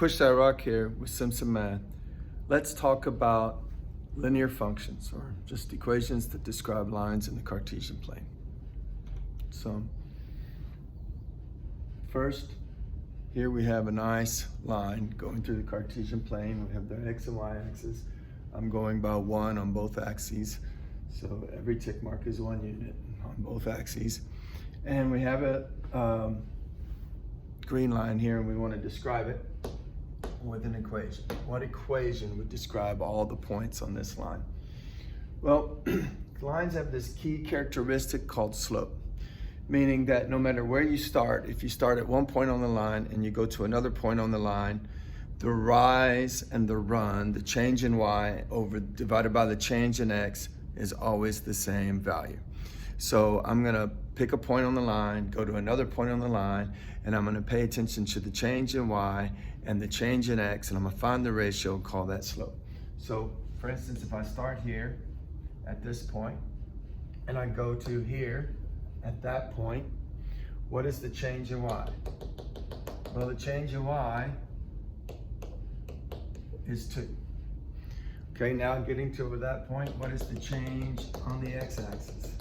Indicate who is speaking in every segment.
Speaker 1: Push That Rock here with Simpson Math. Let's talk about linear functions, or just equations that describe lines in the Cartesian plane. So first, here we have a nice line going through the Cartesian plane. We have the x and y axis. I'm going by 1 on both axes. So every tick mark is 1 unit on both axes. And we have a green line here, and we want to describe it with an equation. What equation would describe all the points on this line? Well, lines have this key characteristic called slope, meaning that no matter where you start, if you start at one point on the line and you go to another point on the line, the rise and the run, the change in y divided by the change in x, is always the same value. So I'm going to pick a point on the line, go to another point on the line, and I'm going to pay attention to the change in y and the change in x, and I'm going to find the ratio and call that slope. So for instance, if I start here at this point and I go to here at that point, what is the change in y? Well, the change in y is 2. Okay, now getting to that point, what is the change on the x-axis?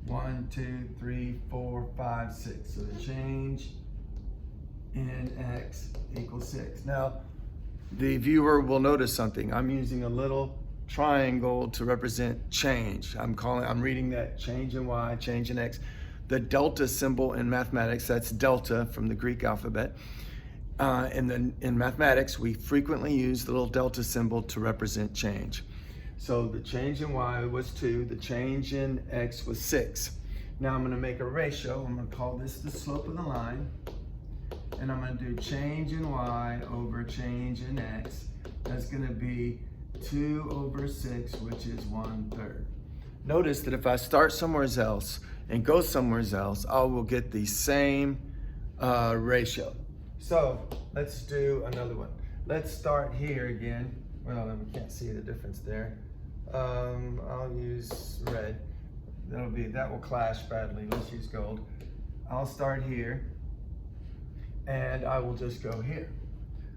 Speaker 1: 1, 2, 3, 4, 5, 6. So the change in x equals 6. Now, the viewer will notice something. I'm using a little triangle to represent change. I'm reading that change in y, change in x. The delta symbol in mathematics, that's delta from the Greek alphabet. In mathematics, we frequently use the little delta symbol to represent change. So the change in y was 2, the change in x was 6. Now I'm going to make a ratio. I'm going to call this the slope of the line. And I'm going to do change in y over change in x. That's going to be 2 over 6, which is 1/3. Notice that if I start somewhere else and go somewhere else, I will get the same ratio. So let's do another one. Let's start here again. Well, we can't see the difference there. I'll use red. That will clash badly. Let's use gold. I'll start here, and I will just go here.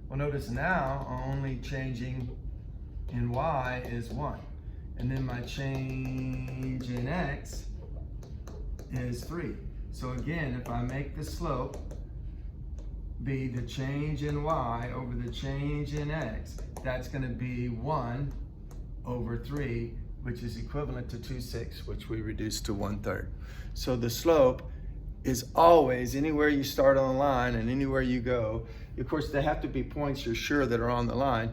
Speaker 1: Well, notice now only changing in y is 1, and then my change in x is 3. So again, if I make the slope be the change in y over the change in x, that's going to be 1 over 3, which is equivalent to 2/6, which we reduced to 1/3. So the slope is always, anywhere you start on the line and anywhere you go, of course there have to be points you're sure that are on the line,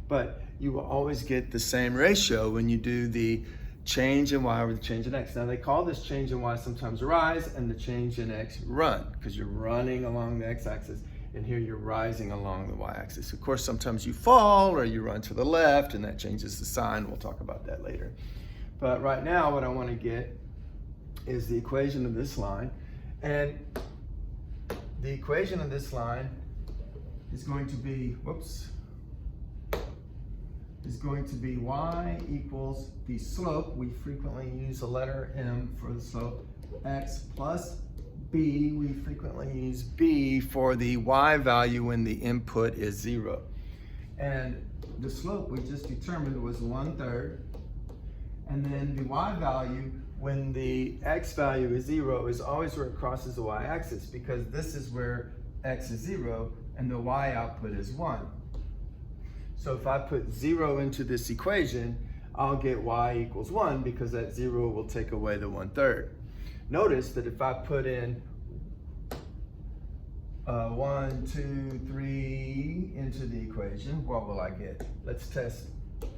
Speaker 1: but you will always get the same ratio when you do the change in y over the change in x. Now they call this change in y sometimes rise and the change in x run, because you're running along the x-axis, and here you're rising along the y-axis. Of course, sometimes you fall or you run to the left, and that changes the sign. We'll talk about that later. But right now, what I want to get is the equation of this line. And the equation of this line is going to be, y equals the slope. We frequently use the letter m for the slope. X plus b, we frequently use b for the y value when the input is 0. And the slope we just determined was 1/3. And then the y value when the x value is 0 is always where it crosses the y-axis, because this is where x is 0 and the y output is 1. So if I put 0 into this equation, I'll get y equals 1, because that 0 will take away the 1/3. Notice that if I put in 1, 2, 3 into the equation, what will I get? Let's test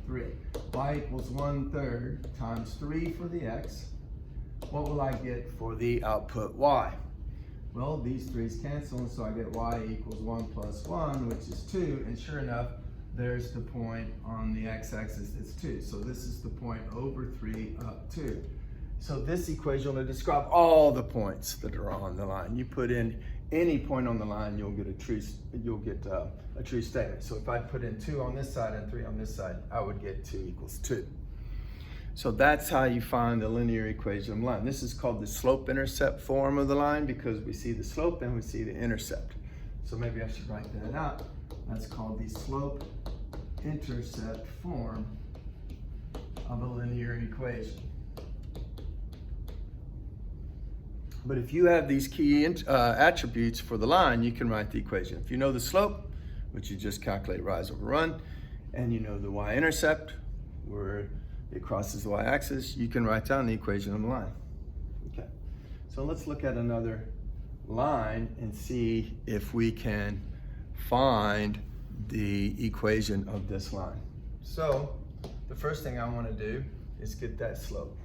Speaker 1: 3. Y equals 1/3 times 3 for the x. What will I get for the output y? Well, these 3's cancel, and so I get y equals 1 plus 1, which is 2. And sure enough, there's the point on the x-axis that's 2. So this is the point over 3 up 2. So this equation will describe all the points that are on the line. You put in any point on the line, you'll get a true statement. So if I put in 2 on this side and 3 on this side, I would get 2 equals 2. So that's how you find the linear equation of the line. This is called the slope-intercept form of the line, because we see the slope and we see the intercept. So maybe I should write that out. That's called the slope-intercept form of a linear equation. But if you have these key attributes for the line, you can write the equation. If you know the slope, which you just calculate rise over run, and you know the y-intercept, where it crosses the y-axis, you can write down the equation on the line. Okay, so let's look at another line and see if we can find the equation of this line. So the first thing I want to do is get that slope.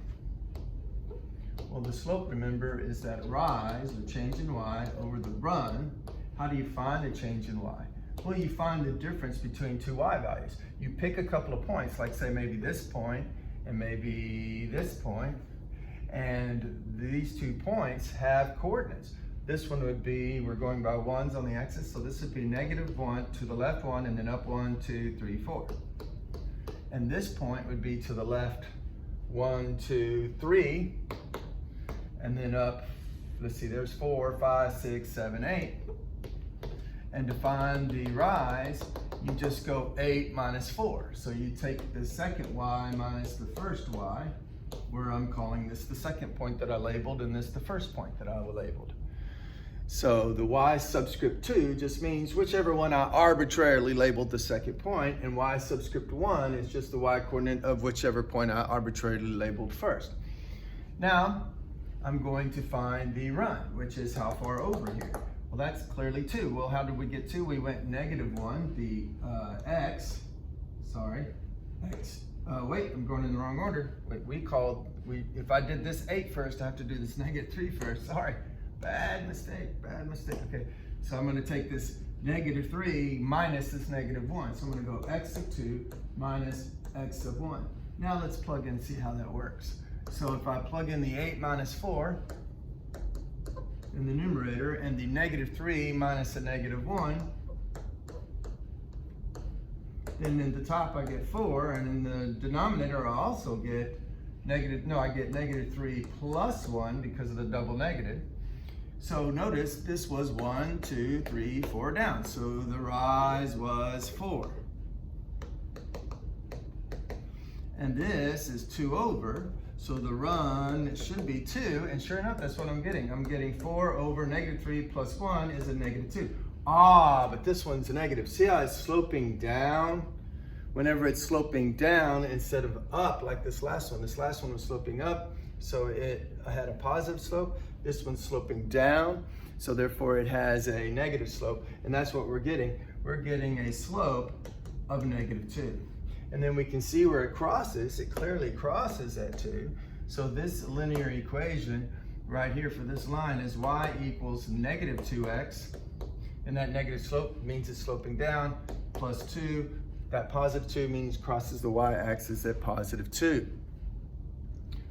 Speaker 1: Well, the slope, remember, is that rise, the change in y, over the run. How do you find the change in y? Well, you find the difference between two y values. You pick a couple of points, like say maybe this point and maybe this point, and these 2 points have coordinates. This one would be, we're going by ones on the axis, so this would be -1 to the left 1, and then up 1, 2, 3, 4. And this point would be to the left 1, 2, 3, and then up, let's see, there's 4, 5, 6, 7, 8. And to find the rise, you just go 8 minus 4. So you take the second y minus the first y, where I'm calling this the second point that I labeled, and this the first point that I labeled. So the y subscript 2 just means whichever one I arbitrarily labeled the second point, and y subscript 1 is just the y coordinate of whichever point I arbitrarily labeled first. Now, I'm going to find the run, which is how far over here. Well, that's clearly 2. Well, how did we get 2? We went -1, the x, wait, I'm going in the wrong order. Wait, if I did this 8 first, I have to do this -3 first. Sorry, bad mistake. Okay, so I'm going to take this -3 minus this -1. So I'm going to go x of 2 minus x of 1. Now let's plug in and see how that works. So if I plug in the 8 minus 4 in the numerator and the -3 minus the -1, then in the top I get 4, and in the denominator I also get I get -3 plus 1 because of the double negative. So notice this was 1, 2, 3, 4 down. So the rise was 4. And this is 2 over. So the run should be 2, and sure enough, that's what I'm getting. I'm getting 4 over -3 plus 1 is a -2. But this one's a negative. See how it's sloping down? Whenever it's sloping down instead of up like this last one. This last one was sloping up, so it had a positive slope. This one's sloping down, so therefore it has a negative slope, and that's what we're getting. We're getting a slope of -2. And then we can see where it crosses. It clearly crosses at 2. So this linear equation right here for this line is y equals -2x. And that negative slope means it's sloping down, plus 2. That +2 means crosses the y-axis at +2.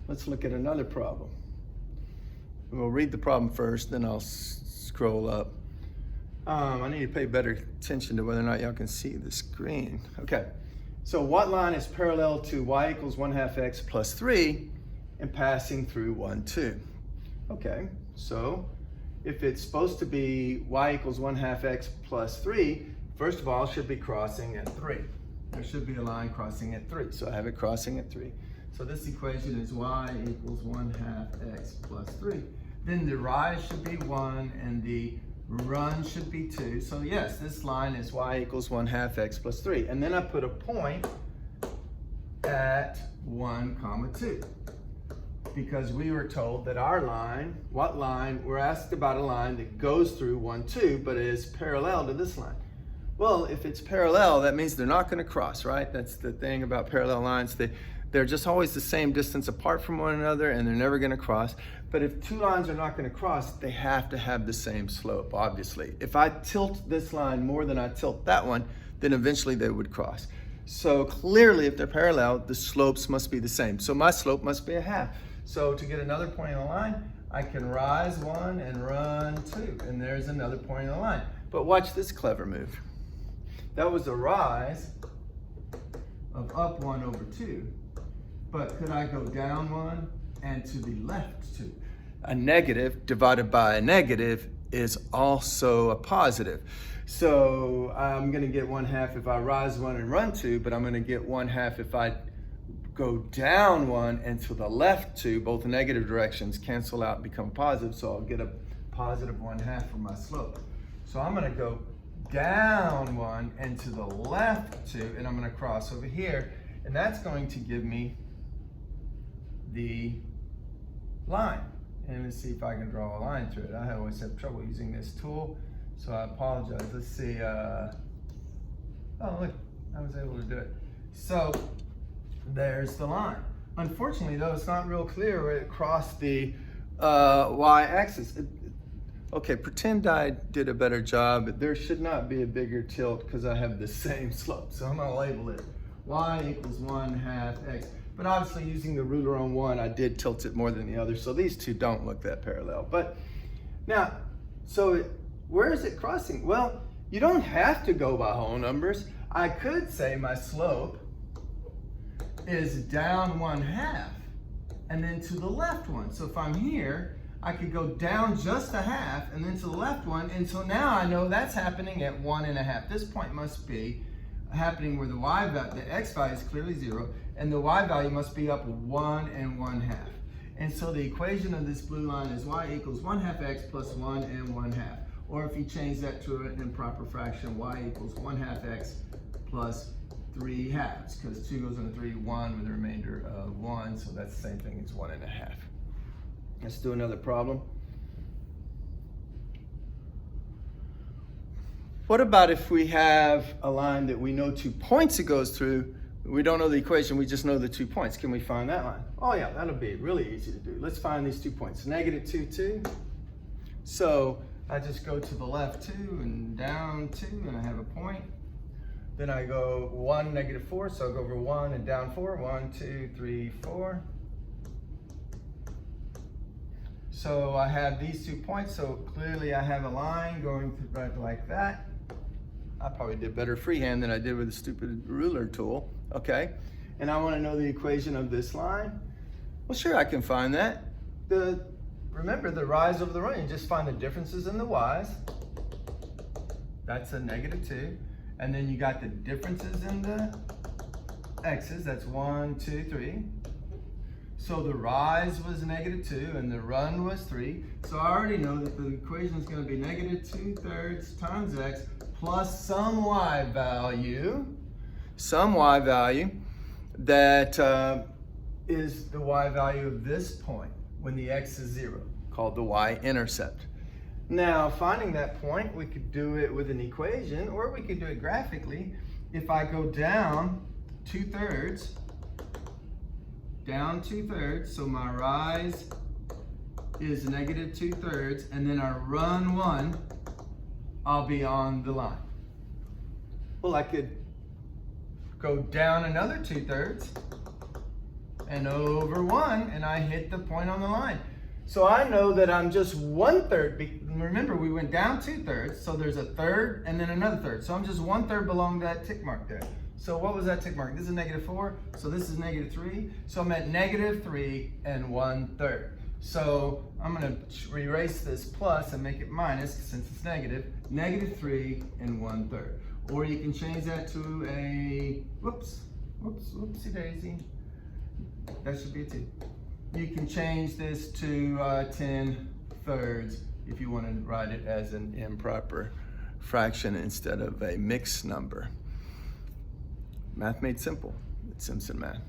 Speaker 1: Let's look at another problem. We'll read the problem first, then I'll scroll up. I need to pay better attention to whether or not y'all can see the screen. Okay. So what line is parallel to y equals 1/2 x plus 3 and passing through 1, 2? Okay, so if it's supposed to be y equals 1/2 x plus 3, first of all, it should be crossing at 3. There should be a line crossing at 3, so I have it crossing at 3. So this equation is y equals 1/2 x plus 3. Then the rise should be 1 and the run should be 2. So yes, this line is y equals 1/2 x plus 3. And then I put a point at 1, 2. Because we were told that our line, we're asked about a line that goes through 1, 2, but is parallel to this line. Well, if it's parallel, that means they're not going to cross, right? That's the thing about parallel lines. They're just always the same distance apart from one another, and they're never going to cross. But if two lines are not going to cross, they have to have the same slope, obviously. If I tilt this line more than I tilt that one, then eventually they would cross. So clearly, if they're parallel, the slopes must be the same. So my slope must be a half. So to get another point in the line, I can rise 1 and run 2. And there's another point in the line. But watch this clever move. That was a rise of up 1 over 2. But could I go down 1 and to the left 2? A negative divided by a negative is also a positive. So I'm gonna get 1/2 if I rise 1 and run 2, but I'm gonna get 1/2 if I go down 1 and to the left 2. Both negative directions cancel out and become positive, so I'll get a positive 1/2 for my slope. So I'm gonna go down 1 and to the left 2, and I'm gonna cross over here, and that's going to give me the line. And let's see if I can draw a line through it. I always have trouble using this tool, so I apologize. Let's see, oh look, I was able to do it. So there's the line. Unfortunately though, it's not real clear where it crossed the y-axis. Okay, pretend I did a better job, but there should not be a bigger tilt because I have the same slope. So I'm gonna label it y equals 1/2 x. But obviously using the ruler on 1, I did tilt it more than the other. So these two don't look that parallel. But now, so where is it crossing? Well, you don't have to go by whole numbers. I could say my slope is down 1/2 and then to the left 1. So if I'm here, I could go down just 1/2 and then to the left 1. And so now I know that's happening at 1.5. This point must be happening where the y value, the x value is clearly 0, and the y value must be up 1 and 1/2. And so the equation of this blue line is y equals 1/2 x plus 1 and 1/2. Or if you change that to an improper fraction, y equals 1/2 x plus 3/2, because 2 goes into 3, 1 with a remainder of 1, so that's the same thing as 1.5. Let's do another problem. What about if we have a line that we know 2 points it goes through? We don't know the equation, we just know the 2 points. Can we find that line? Oh yeah, that'll be really easy to do. Let's find these 2 points. -2, 2. So I just go to the left 2 and down 2, and I have a point. Then I go 1, -4, so I'll go over 1 and down 4. 1, 2, 3, 4. So I have these 2 points, so clearly I have a line going through right like that. I probably did better freehand than I did with the stupid ruler tool, okay? And I want to know the equation of this line. Well, sure, I can find that. Remember the rise over the run, you just find the differences in the y's. That's a -2. And then you got the differences in the x's, that's 1, 2, 3. So the rise was -2 and the run was 3. So I already know that the equation is going to be -2/3 times x plus some y value that is the y value of this point when the x is 0, called the y-intercept. Now, finding that point, we could do it with an equation, or we could do it graphically. If I go down 2/3, so my rise is -2/3, and then I run 1, I'll be on the line. Well, I could go down another 2/3 and over 1, and I hit the point on the line. So I know that I'm just 1/3. Remember, we went down 2/3, so there's a third and then another third. So I'm just 1/3 below that tick mark there. So what was that tick mark? This is -4, so this is -3. So I'm at -3 and 1/3. So I'm gonna erase this plus and make it minus since it's negative. -3 and 1/3. Or you can change that to a, whoopsie daisy. That should be a 2. You can change this to 10/3 if you want to write it as an improper fraction instead of a mixed number. Math made simple. It's Simpson Math.